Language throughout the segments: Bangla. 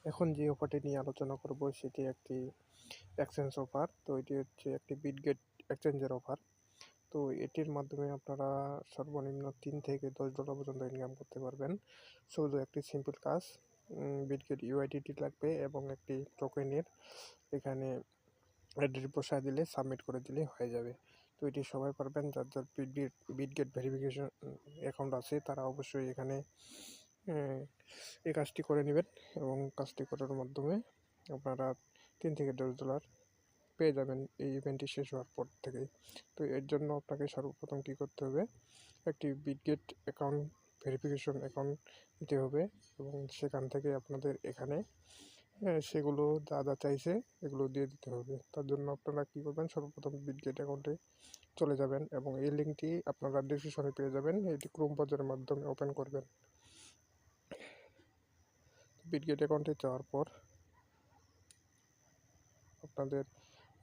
এখন যে অফারটি নিয়ে আলোচনা করব সেটি একটি এক্সচেঞ্জ অফার। তো এটি হচ্ছে একটি বিটগেট এক্সচেঞ্জের অফার। তো এটির মাধ্যমে আপনারা সর্বনিম্ন $3 থেকে $10 পর্যন্ত ইনকাম করতে পারবেন। শুধু একটি সিম্পল কাজ, বিটগেট ইউআইডিটি লাগবে এবং একটি টোকেনের এখানে অ্যাড্রেস বসায় দিলে সাবমিট করে দিলে হয়ে যাবে। তো এটি সবাই পারবেন, যার যার বিটগেট ভেরিফিকেশন অ্যাকাউন্ট আছে তারা অবশ্যই এখানে এই কাজটি করে নেবেন এবং কাজটি করার মাধ্যমে আপনারা $3 থেকে $10 পেয়ে যাবেন এই ইভেন্টটি শেষ হওয়ার পর থেকেই। তো এর জন্য আপনাকে সর্বপ্রথম কী করতে হবে, একটি বিটগেট অ্যাকাউন্ট ভেরিফিকেশন অ্যাকাউন্ট দিতে হবে এবং সেখান থেকে আপনাদের এখানে সেগুলো যা যা চাইছে এগুলো দিয়ে দিতে হবে। তার জন্য আপনারা কী করবেন, সর্বপ্রথম বিটগেট অ্যাকাউন্টে চলে যাবেন এবং এই লিঙ্কটি আপনারা ডেসক্রিপশনে পেয়ে যাবেন। এটি ক্রোম ব্রাউজারের মাধ্যমে ওপেন করবেন। বিটগেট অ্যাকাউন্টে যাওয়ার পর আপনাদের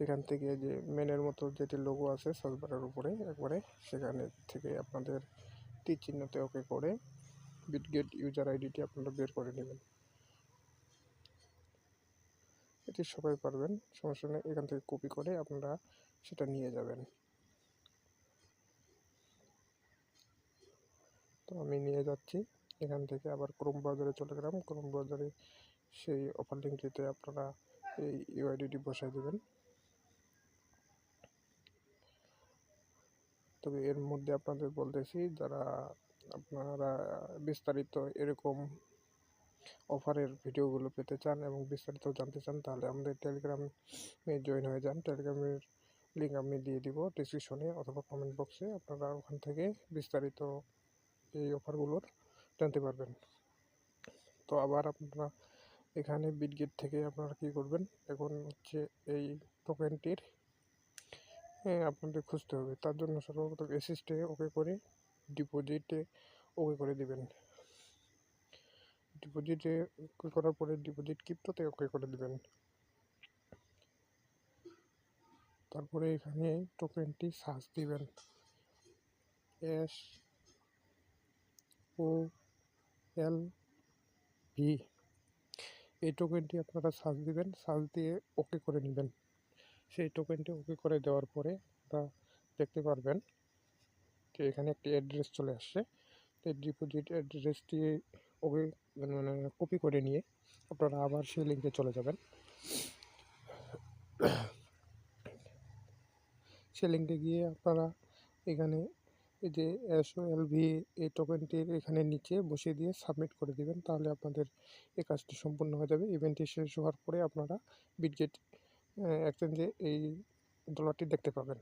এখান থেকে যে মেনের মতো যেটি লোগো আছে সার্চবারের উপরে একবারে, সেখানে থেকে আপনাদের তীর চিহ্নতে ওকে করে বিটগেট ইউজার আইডিটি আপনারা বের করে নেবেন। এটি সবাই পারবেন, সমস্যা নেই। এখান থেকে কপি করে আপনারা সেটা নিয়ে যাবেন। তো আমি নিয়ে যাচ্ছি। এখান থেকে আবার ক্রোম ব্রাউজারে চলে গেলাম। ক্রোম ব্রাউজারে সেই অফার লিঙ্কটিতে আপনারা এই ইউআইডিটি বসায় দেবেন। তবে এর মধ্যে আপনাদের বলতেছি, যারা আপনারা বিস্তারিত এরকম অফারের ভিডিওগুলো পেতে চান এবং বিস্তারিত জানতে চান, তাহলে আমাদের টেলিগ্রামে জয়েন হয়ে যান। টেলিগ্রামের লিঙ্ক আমি দিয়ে দিব ডিসক্রিপশনে অথবা কমেন্ট বক্সে। আপনারা ওখান থেকে বিস্তারিত এই অফারগুলোর জানতে পারবেন। তো আবার আপনারা এখানে বিটগেট থেকে আপনারা কী করবেন, এখন হচ্ছে এই টোকেনটির আপনাদের খুঁজতে হবে। তার জন্য সর্বপ্রথম অ্যাসিস্টে ওকে করে ডিপোজিটে ওকে করে দিবেন। ডিপোজিটে ওকে করার পরে ডিপোজিট ক্রিপ্টোতে ওকে করে দিবেন। তারপরে এখানে টোকেনটি সার্চ দিবেন, SOLV। এই টোকেনটি আপনারা সার্চ দিবেন, সার্চ দিয়ে ওকে করে নেবেন। সেই টোকেনটি ওকে করে দেওয়ার পরে আপনারা দেখতে পারবেন যে এখানে একটি অ্যাড্রেস চলে আসছে। এই ডিপোজিট অ্যাড্রেসটি ওকে কপি করে নিয়ে আপনারা আবার সেই লিঙ্কে চলে যাবেন। সেই লিঙ্কে গিয়ে আপনারা এখানে এই যে SOLV এই টোকেনটির এখানে নিচে বসিয়ে দিয়ে সাবমিট করে দিবেন। তাহলে আপনাদের এই কাজটি সম্পূর্ণ হয়ে যাবে। ইভেন্টটি শেষ হওয়ার পরে আপনারা বিটগেট এক্সচেঞ্জে এই ডলারটি দেখতে পাবেন।